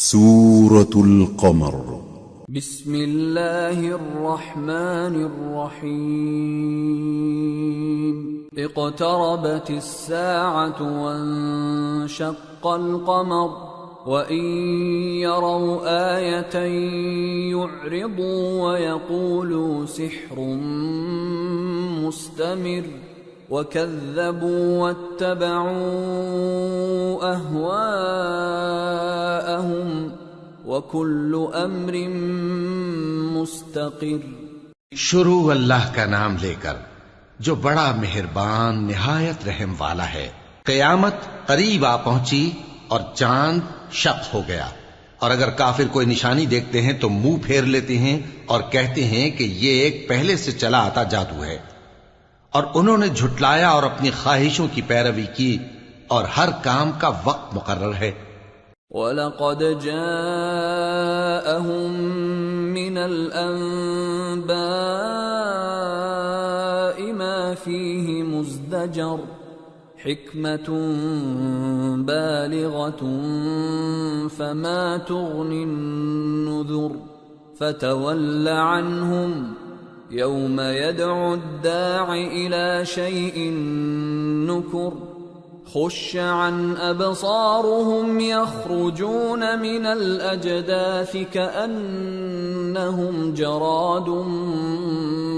سورة القمر. بسم الله الرحمن الرحيم. اقتربت الساعة وانشق القمر وإن يروا آية يعرضوا ويقولوا سحر مستمر وكذبوا واتبعوا أهواءهم وكل أمر مستقر. شروع اللہ کا نام لے کر جو بڑا مہربان نہایت رحم والا ہے. قیامت قریب آ پہنچی اور چاند شق ہو گیا، اور اگر کافر کوئی نشانی دیکھتے ہیں تو منہ پھیر لیتے ہیں اور کہتے ہیں کہ یہ ایک پہلے سے چلا آتا جادو ہے، اور انہوں نے جھٹلایا اور اپنی خواہشوں کی پیروی کی، اور ہر کام کا وقت مقرر ہے. وَلَقَدْ جَاءَهُم مِّنَ الْأَنبَاءِ مَا فِيهِ مُزْدَجَرٌ حِكْمَةٌ بَالِغَةٌ فَمَا تُغْنِ النُّذُرُ فَتَوَلَّ عَنْهُمْ يَوْمَ يَدْعُ الدَّاعِ إِلَى شَيْءٍ نُكُرٍ خُشَّ عَنْ أَبْصَارُهُمْ يَخْرُجُونَ مِنَ الْأَجْدَاثِ كَأَنَّهُمْ جَرَادٌ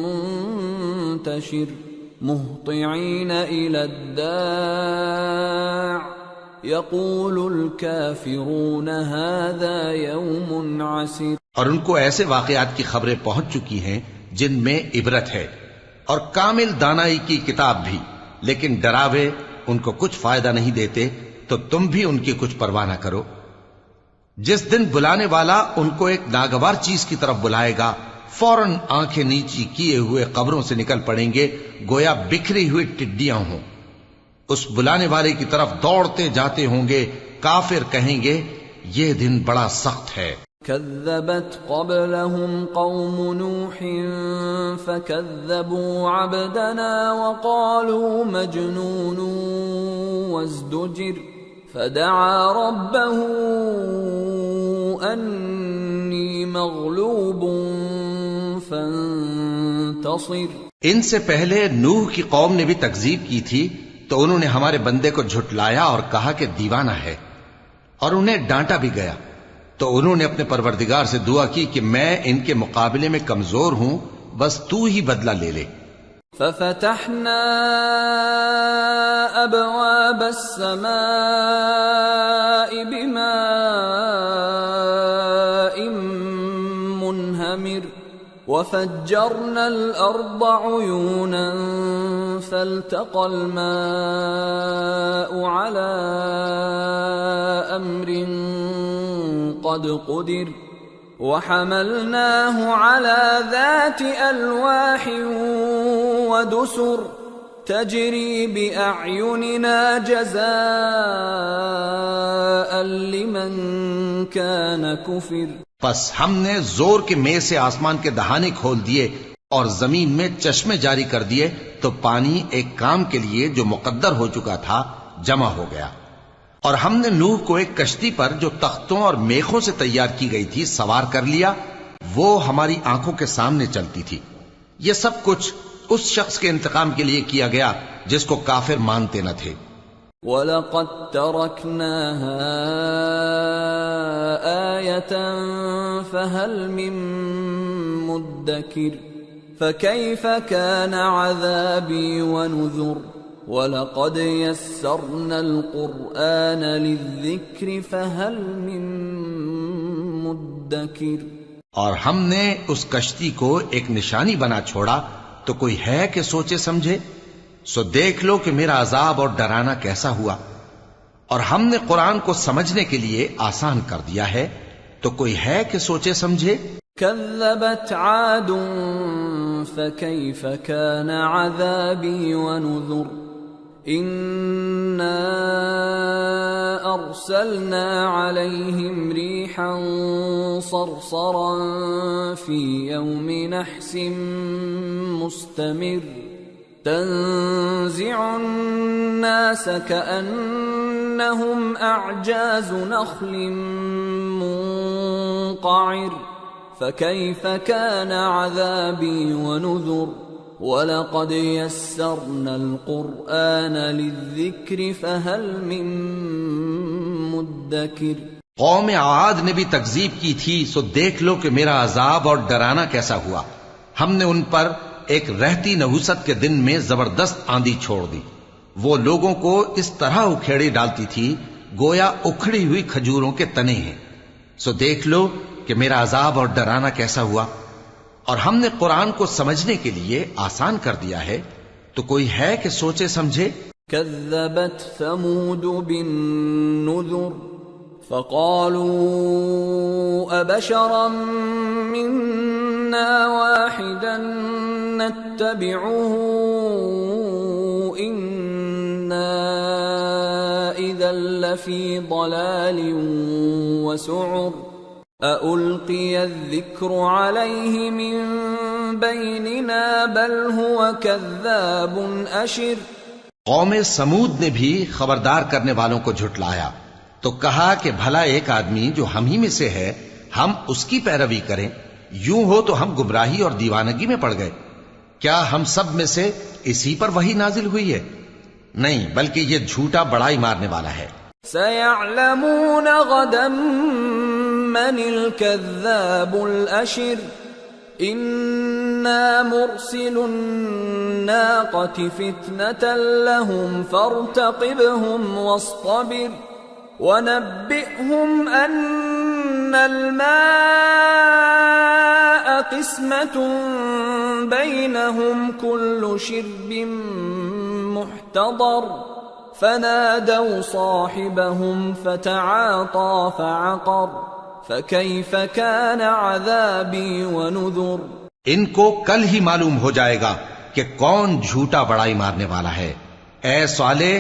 مُنْتَشِرٌ مُهْطِعِينَ إِلَى الدَّاعِ يَقُولُ الْكَافِرُونَ هَذَا يَوْمٌ عَسِرٌ. اور ان کو ایسے واقعات کی خبریں پہنچ چکی ہیں جن میں عبرت ہے، اور کامل دانائی کی کتاب بھی، لیکن ڈراوے ان کو کچھ فائدہ نہیں دیتے، تو تم بھی ان کی کچھ پرواہ نہ کرو. جس دن بلانے والا ان کو ایک ناگوار چیز کی طرف بلائے گا، فوراً آنکھیں نیچی کیے ہوئے قبروں سے نکل پڑیں گے گویا بکھری ہوئی ٹڈیاں ہوں. اس بلانے والے کی طرف دوڑتے جاتے ہوں گے. کافر کہیں گے یہ دن بڑا سخت ہے. كذبت قبلهم قوم نوح فكذبوا عبدنا وقالوا مجنون وازدجر فدعا ربه أني مغلوب فانتصر. ان سے پہلے نوح کی قوم نے بھی تکذیب کی تھی، تو انہوں نے ہمارے بندے کو جھٹلایا اور کہا کہ دیوانہ ہے، اور انہیں ڈانٹا بھی گیا. تو انہوں نے اپنے پروردگار سے دعا کی کہ میں ان کے مقابلے میں کمزور ہوں، بس تو ہی بدلہ لے لے. ففتحنا ابواب السماء بماء منهمر وفجرنا الارض عيونا فالتقى الماء على امر قد قدر وحملناه على ذات ألواح ودسر تجري بأعيننا جزاء لمن كان كفر. پس ہم نے زور کے مے سے آسمان کے دہانے کھول دیے اور زمین میں چشمے جاری کر دیے، تو پانی ایک کام کے لیے جو مقدر ہو چکا تھا جمع ہو گیا. اور ہم نے نوح کو ایک کشتی پر جو تختوں اور میخوں سے تیار کی گئی تھی سوار کر لیا، وہ ہماری آنکھوں کے سامنے چلتی تھی. یہ سب کچھ اس شخص کے انتقام کے لیے کیا گیا جس کو کافر مانتے نہ تھے. وَلَقَدْ تَرَكْنَاهَا آيَةً فَهَلْ مِن مُدَّكِرٍ فَكَيْفَ كَانَ عَذَابِي وَنُذُرِ. وَلَقَدْ يَسَّرْنَا الْقُرْآنَ لِلذِّكْرِ فَهَلْ مِن مُدَّكِرٍ. اور ہم نے اس کشتی کو ایک نشانی بنا چھوڑا، تو کوئی ہے کہ سوچے سمجھے؟ سو دیکھ لو کہ میرا عذاب اور ڈرانا کیسا ہوا. اور ہم نے قرآن کو سمجھنے کے لیے آسان کر دیا ہے، تو کوئی ہے کہ سوچے سمجھے؟ كذبت عاد فكيف كان عذابي ونذر. إنا أرسلنا عليهم ريحا صرصرا في يوم نحس مستمر تنزع الناس كأنهم أعجاز نخل منقعر فكيف كان عذابي ونذر وَلَقَدْ يَسَّرْنَا الْقُرْآنَ لِلذِّكْرِ فَهَلْ مِن مُدَّكِرٍ۔ قوم عاد نے بھی تکذیب کی تھی، سو دیکھ لو کہ میرا عذاب اور ڈرانا کیسا ہوا۔ ہم نے ان پر ایک رہتی نحوست کے دن میں زبردست آندھی چھوڑ دی، وہ لوگوں کو اس طرح اکھیڑی ڈالتی تھی گویا اکھڑی ہوئی کھجوروں کے تنے ہیں۔ سو دیکھ لو کہ میرا عذاب اور ڈرانا کیسا ہوا۔ اور ہم نے قرآن کو سمجھنے کے لیے آسان کر دیا ہے، تو کوئی ہے کہ سوچے سمجھے؟ كذبت ثمود بالنذر فقالوا أبشرا منا واحدا نتبعه إنا إذا لفي ضلال وسعر أَأُلْقِيَ الذِّكْرُ عَلَيْهِ مِن بَيْنِنَا بَلْ هُوَ كَذَّابٌ أَشِرٌ۔ قوم سمود نے بھی خبردار کرنے والوں کو جھٹلایا، تو کہا کہ بھلا ایک آدمی جو ہم ہی میں سے ہے ہم اس کی پیروی کریں، یوں ہو تو ہم گمراہی اور دیوانگی میں پڑ گئے۔ کیا ہم سب میں سے اسی پر وحی نازل ہوئی ہے؟ نہیں، بلکہ یہ جھوٹا بڑائی مارنے والا ہے۔ سَيَعْلَمُونَ غَدًا من الكذاب الأشر إنا مرسل الناقة فتنة لهم فارتقبهم واصطبر ونبئهم أن الماء قسمة بينهم كل شرب محتضر فنادوا صاحبهم فتعاطى فعقر فَكَيْفَ كَانَ عَذَابِي وَنُذُرْ۔ ان کو کل ہی معلوم ہو جائے گا کہ کون جھوٹا بڑائی مارنے والا ہے۔ اے صالح،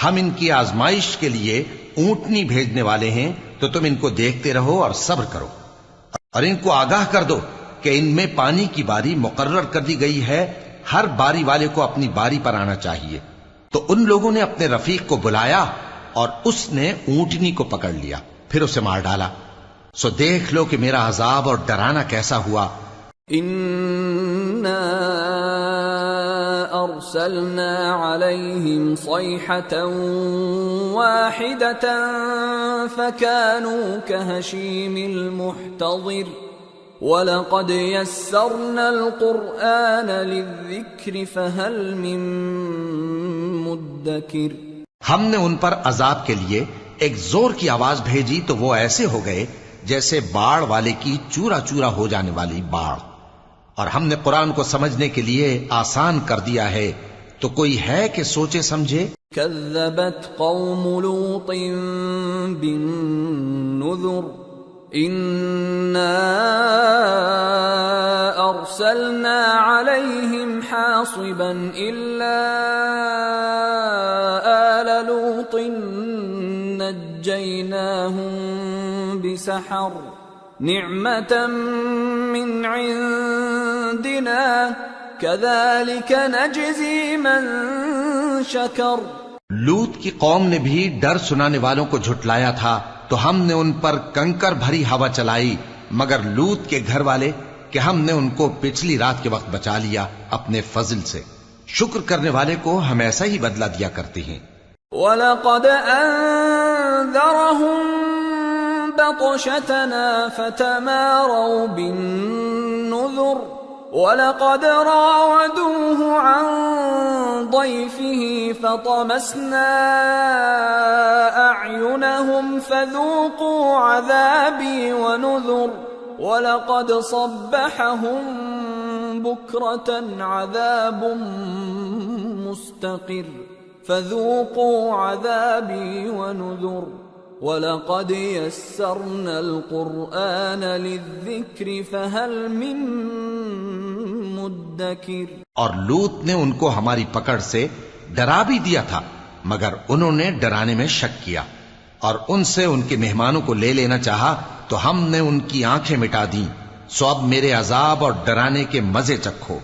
ہم ان کی آزمائش کے لیے اونٹنی بھیجنے والے ہیں، تو تم ان کو دیکھتے رہو اور صبر کرو، اور ان کو آگاہ کر دو کہ ان میں پانی کی باری مقرر کر دی گئی ہے، ہر باری والے کو اپنی باری پر آنا چاہیے۔ تو ان لوگوں نے اپنے رفیق کو بلایا اور اس نے اونٹنی کو پکڑ لیا، پھر اسے مار ڈالا۔ سو دیکھ لو کہ میرا عذاب اور ڈرانا کیسا ہوا۔ اِنَّا أَرْسَلْنَا عَلَيْهِمْ صَيْحَةً وَاحِدَةً فَكَانُوا كَهَشِيمِ الْمُحْتَظِرِ وَلَقَدْ يَسَّرْنَا الْقُرْآنَ لِلذِّكْرِ فَهَلْ مِن مُدَّكِرٍ۔ ہم نے ان پر عذاب کے لیے ایک زور کی آواز بھیجی تو وہ ایسے ہو گئے جیسے باڑ والے کی چورا چورا ہو جانے والی باڑ، اور ہم نے قرآن کو سمجھنے کے لیے آسان کر دیا ہے، تو کوئی ہے کہ سوچے سمجھے؟ كذبت قوم لوط بالنذر إنا أرسلنا عليهم حاصبا إلا آل لوط نجيناهم بسحر نعمة من عندنا كذلك نجزي من شكر۔ لوط کی قوم نے بھی ڈر سنانے والوں کو جھٹلایا تھا، تو ہم نے ان پر کنکر بھری ہوا چلائی، مگر لوط کے گھر والے کہ ہم نے ان کو پچھلی رات کے وقت بچا لیا اپنے فضل سے۔ شکر کرنے والے کو ہم ایسا ہی بدلہ دیا کرتے ہیں۔ وَلَقَدْ أَنذَرَهُم بَطْشَتَنَا فَتَمَارَوْا بِالنُّذُرِ وَلَقَدْ رَاوَدُوهُ عَن ضَيْفِهِ فَطَمَسْنَا أَعْيُنَهُمْ فَذُوقُوا عَذَابِي وَنُذُرِ وَلَقَدْ صَبَّحَهُم بُكْرَةً عَذَابٌ مُسْتَقِرٌ فَذُوقُوا عَذَابِي وَنُذُرِ وَلَقَدْ يَسَّرْنَا الْقُرْآنَ لِلذِّكْرِ فَهَلْ مِن مُدَّكِرٍ۔ اور لوط نے ان کو ہماری پکڑ سے ڈرا بھی دیا تھا، مگر انہوں نے ڈرانے میں شک کیا، اور ان سے ان کے مہمانوں کو لے لینا چاہا تو ہم نے ان کی آنکھیں مٹا دیں۔ سو اب میرے عذاب اور ڈرانے کے مزے چکھو۔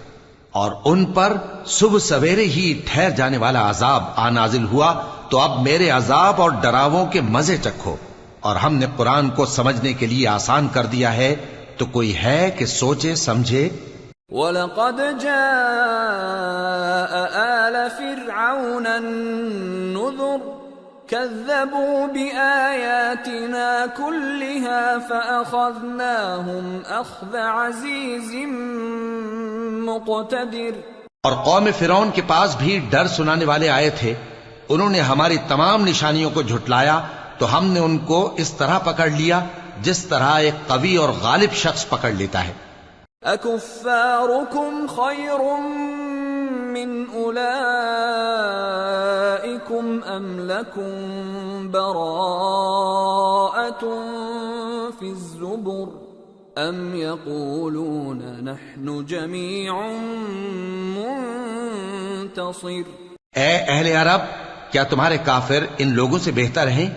اور ان پر صبح سویرے ہی ٹھہر جانے والا عذاب آ نازل ہوا، تو اب میرے عذاب اور ڈراووں کے مزے چکھو۔ اور ہم نے قرآن کو سمجھنے کے لیے آسان کر دیا ہے، تو کوئی ہے کہ سوچے سمجھے؟ وَلَقَدْ جَاءَ آلَ فِرْعَوْنَ النُّذُرُ كَذَّبُوا بِآيَاتِنَا كُلِّهَا فَأَخَذْنَاهُمْ أَخْذَ عَزِيزٍ مُقْتَدِرٍ۔ اور قوم فرعون کے پاس بھی ڈر سنانے والے آئے تھے، انہوں نے ہماری تمام نشانیوں کو جھٹلایا، تو ہم نے ان کو اس طرح پکڑ لیا جس طرح ایک قوی اور غالب شخص پکڑ لیتا ہے۔ أَكُفَّارُكُمْ خَيْرٌ مِّنْ أُولَئِكُمْ أَمْ لَكُمْ بَرَاءَةٌ فِي الزُّبُرِ أَمْ يَقُولُونَ نَحْنُ جَمِيعٌ مُّنتَصِرٌ۔ اے اہل عرب، کیا تمہارے کافر ان لوگوں سے بہتر ہیں،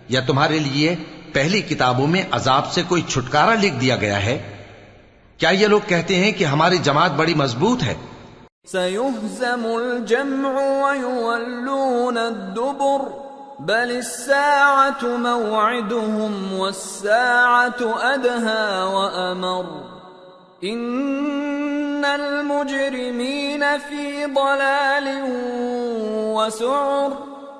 یا تمہارے لیے پہلی کتابوں میں عذاب سے کوئی چھٹکارا لکھ دیا گیا ہے؟ کیا یہ لوگ کہتے ہیں کہ ہماری جماعت بڑی مضبوط ہے؟ سَيُهْزَمُ الْجَمْعُ وَيُوَلُّونَ الدُّبُرَ بَلِ السَّاعَةُ مَوْعِدُهُمْ وَالسَّاعَةُ أَدْهَى وَأَمَرُّ إِنَّ الْمُجْرِمِينَ فِي ضَلَالٍ وَسُعُرٍ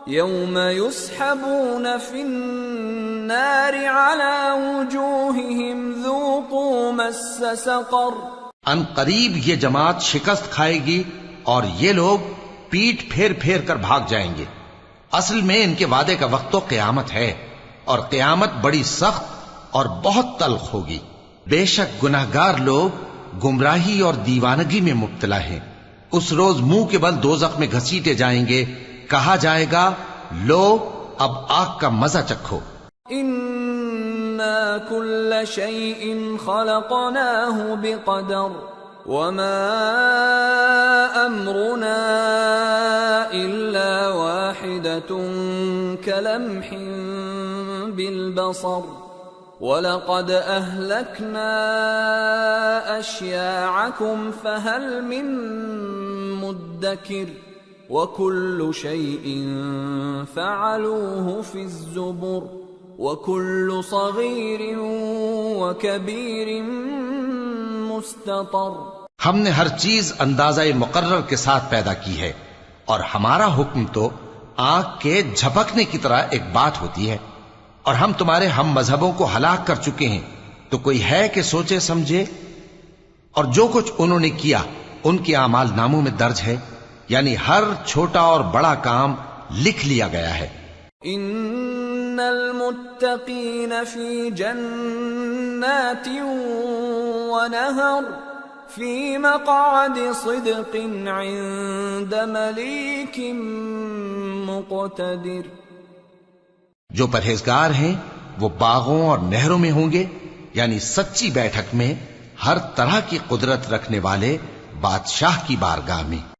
يَوْمَ يُسْحَبُونَ فِي النَّارِ عَلَى وُجُوهِهِمْ ذُوقُوا مَسَّ سَقَرَ۔ ان قریب یہ جماعت شکست کھائے گی اور یہ لوگ پیٹ پھیر پھیر کر بھاگ جائیں گے۔ اصل میں ان کے وعدے کا وقت تو قیامت ہے، اور قیامت بڑی سخت اور بہت تلخ ہوگی۔ بے شک گناہگار لوگ گمراہی اور دیوانگی میں مبتلا ہیں۔ اس روز منہ کے بل دوزخ میں گھسیٹے جائیں گے، کہا جائے گا لو اب آگ کا مزہ چکھو۔ اِنَّا كُلَّ شَيْءٍ خَلَقْنَاهُ بِقَدَرٍ وَمَا أَمْرُنَا إِلَّا وَاحِدَةٌ كَلَمْحٍ بِالْبَصَرِ وَلَقَدْ أَهْلَكْنَا أَشْيَاعَكُمْ فَهَلْ مِن مُدَّكِرٍ وَكُلُّ شَيْءٍ فَعَلُوهُ فِي الزُّبُرِ وَكُلُّ صَغِيرٍ وَكَبِيرٍ مُسْتَطَرٍ۔ ہم نے ہر چیز اندازہ مقرر کے ساتھ پیدا کی ہے، اور ہمارا حکم تو آنکھ کے جھپکنے کی طرح ایک بات ہوتی ہے۔ اور ہم تمہارے ہم مذہبوں کو ہلاک کر چکے ہیں، تو کوئی ہے کہ سوچے سمجھے؟ اور جو کچھ انہوں نے کیا ان کے اعمال ناموں میں درج ہے، یعنی ہر چھوٹا اور بڑا کام لکھ لیا گیا ہے۔ ان المتقین فی جنات ونہر فی مقعد صدق عند ملیک مقتدر۔ جو پرہیزگار ہیں وہ باغوں اور نہروں میں ہوں گے، یعنی سچی بیٹھک میں، ہر طرح کی قدرت رکھنے والے بادشاہ کی بارگاہ میں۔